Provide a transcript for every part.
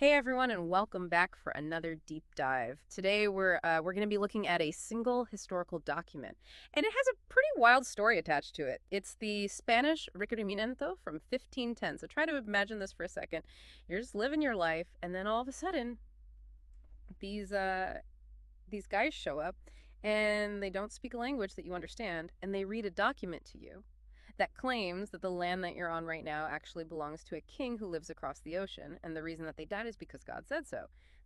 Hey everyone, and welcome back for another deep dive. Today we're going to be looking at a single historical document, and it has a pretty wild story attached to it. It's the Spanish Requerimiento from 1510. So try to imagine this for a second. You're just living your life, and then all of a sudden, these uh these guys show up, and they don't speak a language that you understand, and they read a document to you that claims that the land that you're on right now actually belongs to a king who lives across the ocean, and the reason that they died is because God said so.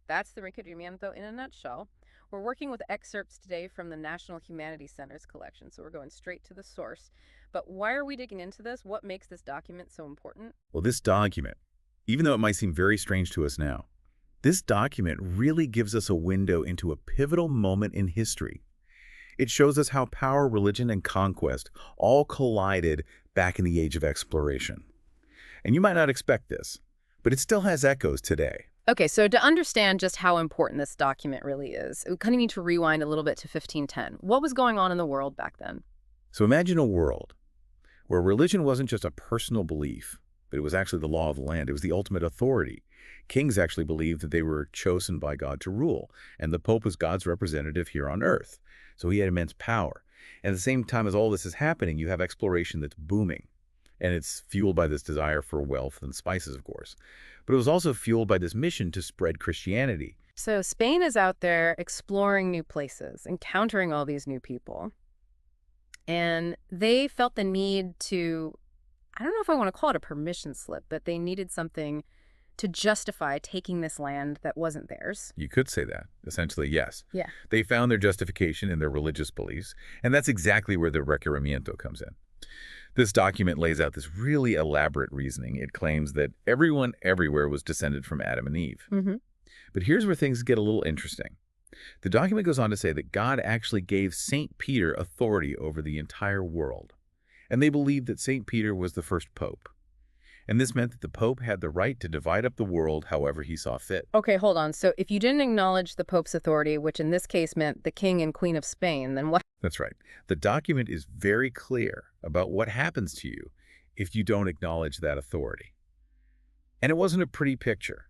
That's the Requerimiento in a nutshell. We're working with excerpts today from the National Humanities Center's collection, so we're going straight to the source. But why are we digging into this? What makes this document so important? Well, this document, even though it might seem very strange to us now, this document really gives us a window into a pivotal moment in history. It shows us how power, religion, and conquest all collided back in the age of exploration. And you might not expect this, but it still has echoes today. Okay, so to understand just how important this document really is, we kind of need to rewind a little bit to 1510. What was going on in the world back then? So imagine a world where religion wasn't just a personal belief, but it was actually the law of the land. It was the ultimate authority. Kings actually believed that they were chosen by God to rule, and the Pope was God's representative here on earth. So he had immense power. And at the same time as all this is happening, you have exploration that's booming. And it's fueled by this desire for wealth and spices, of course. But it was also fueled by this mission to spread Christianity. So Spain is out there exploring new places, encountering all these new people. And they felt the need to, I don't know if I want to call it a permission slip, but they needed something to justify taking this land that wasn't theirs. You could say that. Essentially, yes. Yeah. They found their justification in their religious beliefs, and that's exactly where the Requerimiento comes in. This document lays out this really elaborate reasoning. It claims that everyone everywhere was descended from Adam and Eve. Mm-hmm. But here's where things get a little interesting. The document goes on to say that God actually gave St. Peter authority over the entire world. And they believed that St. Peter was the first pope. And this meant that the Pope had the right to divide up the world however he saw fit. Okay, hold on. So if you didn't acknowledge the Pope's authority, which in this case meant the King and Queen of Spain, then what? That's right. The document is very clear about what happens to you if you don't acknowledge that authority. And it wasn't a pretty picture.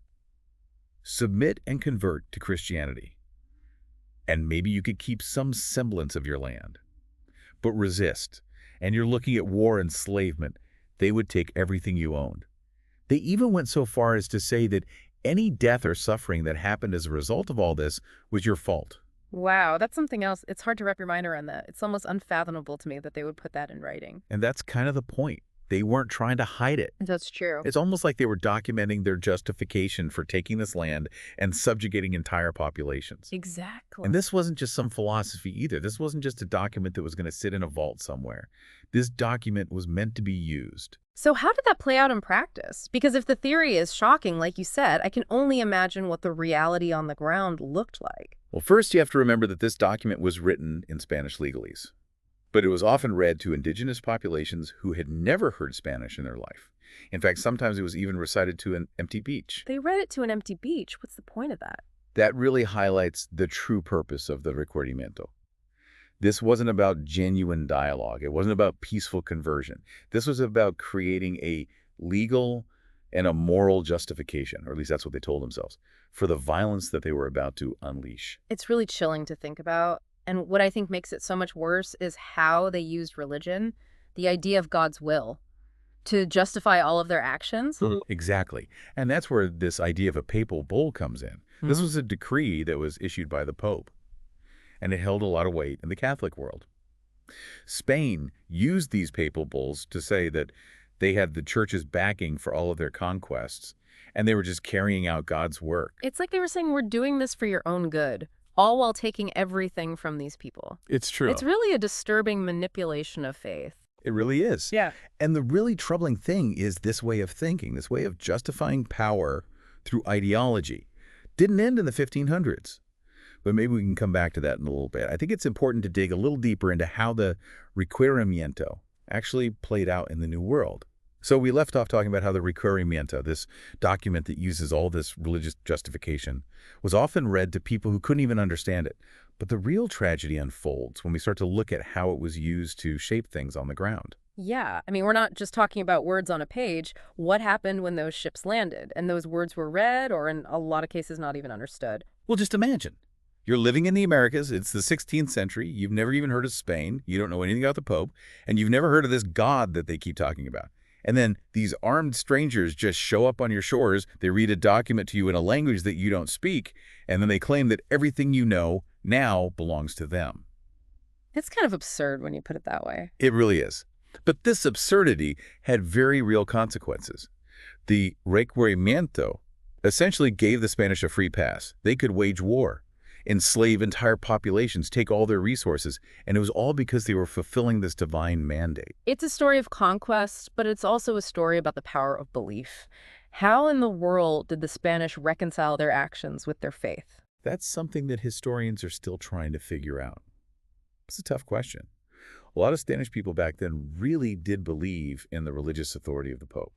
Submit and convert to Christianity. And maybe you could keep some semblance of your land. But resist, and you're looking at war and enslavement. They would take everything you owned. They even went so far as to say that any death or suffering that happened as a result of all this was your fault. Wow, that's something else. It's hard to wrap your mind around that. It's almost unfathomable to me that they would put that in writing. And that's kind of the point. They weren't trying to hide it. That's true. It's almost like they were documenting their justification for taking this land and subjugating entire populations. Exactly. And this wasn't just some philosophy either. This wasn't just a document that was going to sit in a vault somewhere. This document was meant to be used. So how did that play out in practice? Because if the theory is shocking, like you said, I can only imagine what the reality on the ground looked like. Well, first you have to remember that this document was written in Spanish legalese, but it was often read to indigenous populations who had never heard Spanish in their life. In fact, sometimes it was even recited to an empty beach. They read it to an empty beach. What's the point of that? That really highlights the true purpose of the Requerimiento. This wasn't about genuine dialogue. It wasn't about peaceful conversion. This was about creating a legal and a moral justification, or at least that's what they told themselves, for the violence that they were about to unleash. It's really chilling to think about. And what I think makes it so much worse is how they used religion, the idea of God's will, to justify all of their actions. Exactly. And that's where this idea of a papal bull comes in. This was a decree that was issued by the Pope, and it held a lot of weight in the Catholic world. Spain used these papal bulls to say that they had the church's backing for all of their conquests, and they were just carrying out God's work. It's like they were saying, we're doing this for your own good, all while taking everything from these people. It's true. It's really a disturbing manipulation of faith. It really is. Yeah. And the really troubling thing is this way of thinking, this way of justifying power through ideology, didn't end in the 1500s. But maybe we can come back to that in a little bit. I think it's important to dig a little deeper into how the Requerimiento actually played out in the New World. So we left off talking about how the Requerimiento, this document that uses all this religious justification, was often read to people who couldn't even understand it. But the real tragedy unfolds when we start to look at how it was used to shape things on the ground. Yeah, I mean, we're not just talking about words on a page. What happened when those ships landed and those words were read or in a lot of cases not even understood? Well, just imagine. You're living in the Americas. It's the 16th century. You've never even heard of Spain. You don't know anything about the Pope. And you've never heard of this God that they keep talking about. And then these armed strangers just show up on your shores. They read a document to you in a language that you don't speak. And then they claim that everything you know now belongs to them. It's kind of absurd when you put it that way. It really is. But this absurdity had very real consequences. The Requerimiento essentially gave the Spanish a free pass. They could wage war, enslave entire populations, take all their resources, and it was all because they were fulfilling this divine mandate. It's a story of conquest, but it's also a story about the power of belief. How in the world did the Spanish reconcile their actions with their faith? That's something that historians are still trying to figure out. It's a tough question. A lot of Spanish people back then really did believe in the religious authority of the Pope,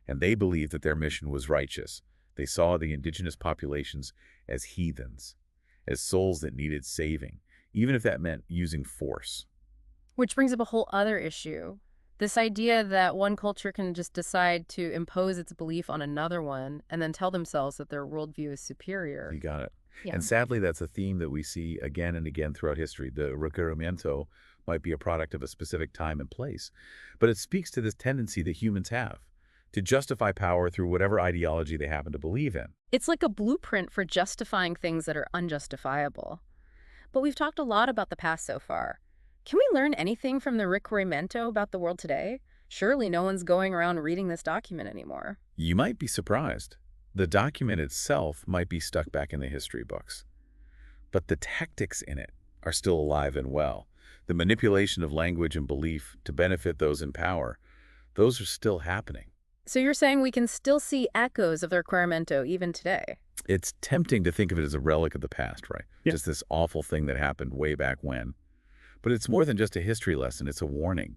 and they believed that their mission was righteous. They saw the indigenous populations as heathens, as souls that needed saving, even if that meant using force. Which brings up a whole other issue. This idea that one culture can just decide to impose its belief on another one and then tell themselves that their worldview is superior. You got it. Yeah. And sadly, that's a theme that we see again and again throughout history. The Requerimiento might be a product of a specific time and place, but it speaks to this tendency that humans have to justify power through whatever ideology they happen to believe in. It's like a blueprint for justifying things that are unjustifiable. But we've talked a lot about the past so far. Can we learn anything from the Requerimiento about the world today? Surely no one's going around reading this document anymore. You might be surprised. The document itself might be stuck back in the history books, but the tactics in it are still alive and well. The manipulation of language and belief to benefit those in power, those are still happening. So you're saying we can still see echoes of the Requerimiento even today? It's tempting to think of it as a relic of the past, right? Yeah. Just this awful thing that happened way back when. But it's more than just a history lesson. It's a warning.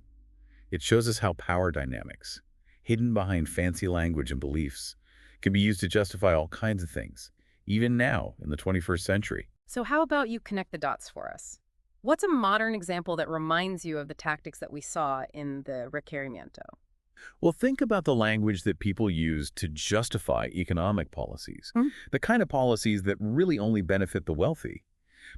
It shows us how power dynamics, hidden behind fancy language and beliefs, can be used to justify all kinds of things, even now in the 21st century. So how about you connect the dots for us? What's a modern example that reminds you of the tactics that we saw in the Requerimiento? Well, think about the language that people use to justify economic policies, the kind of policies that really only benefit the wealthy,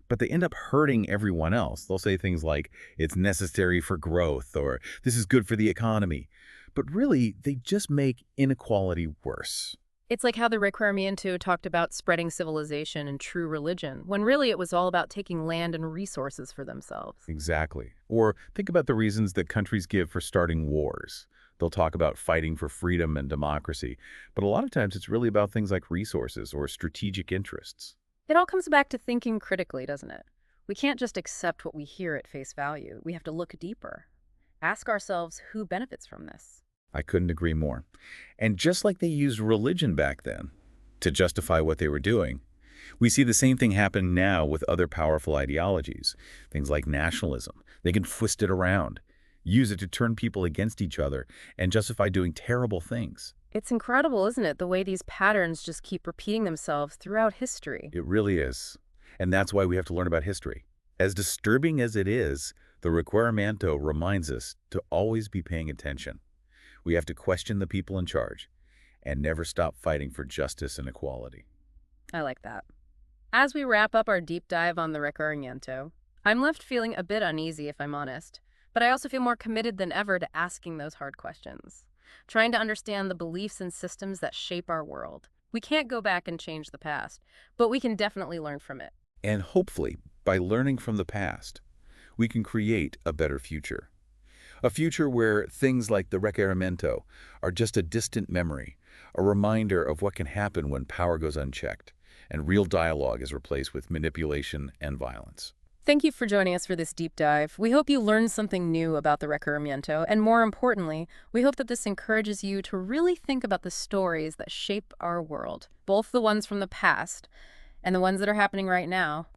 but they end up hurting everyone else. They'll say things like, it's necessary for growth, or this is good for the economy. But really, they just make inequality worse. It's like how the Requerimiento talked about spreading civilization and true religion, when really it was all about taking land and resources for themselves. Exactly. Or think about the reasons that countries give for starting wars. They'll talk about fighting for freedom and democracy, but a lot of times it's really about things like resources or strategic interests. It all comes back to thinking critically, doesn't it? We can't just accept what we hear at face value. We have to look deeper. Ask ourselves who benefits from this. I couldn't agree more. And just like they used religion back then to justify what they were doing, we see the same thing happen now with other powerful ideologies, things like nationalism. They can twist it around, use it to turn people against each other, and justify doing terrible things. It's incredible, isn't it, the way these patterns just keep repeating themselves throughout history. It really is. And that's why we have to learn about history. As disturbing as it is, the Requerimiento reminds us to always be paying attention. We have to question the people in charge and never stop fighting for justice and equality. I like that. As we wrap up our deep dive on the Requerimiento, I'm left feeling a bit uneasy, if I'm honest, but I also feel more committed than ever to asking those hard questions, trying to understand the beliefs and systems that shape our world. We can't go back and change the past, but we can definitely learn from it. And hopefully, by learning from the past, we can create a better future. A future where things like the Requerimiento are just a distant memory, a reminder of what can happen when power goes unchecked, and real dialogue is replaced with manipulation and violence. Thank you for joining us for this deep dive. We hope you learned something new about the Requerimiento, and more importantly, we hope that this encourages you to really think about the stories that shape our world, both the ones from the past and the ones that are happening right now.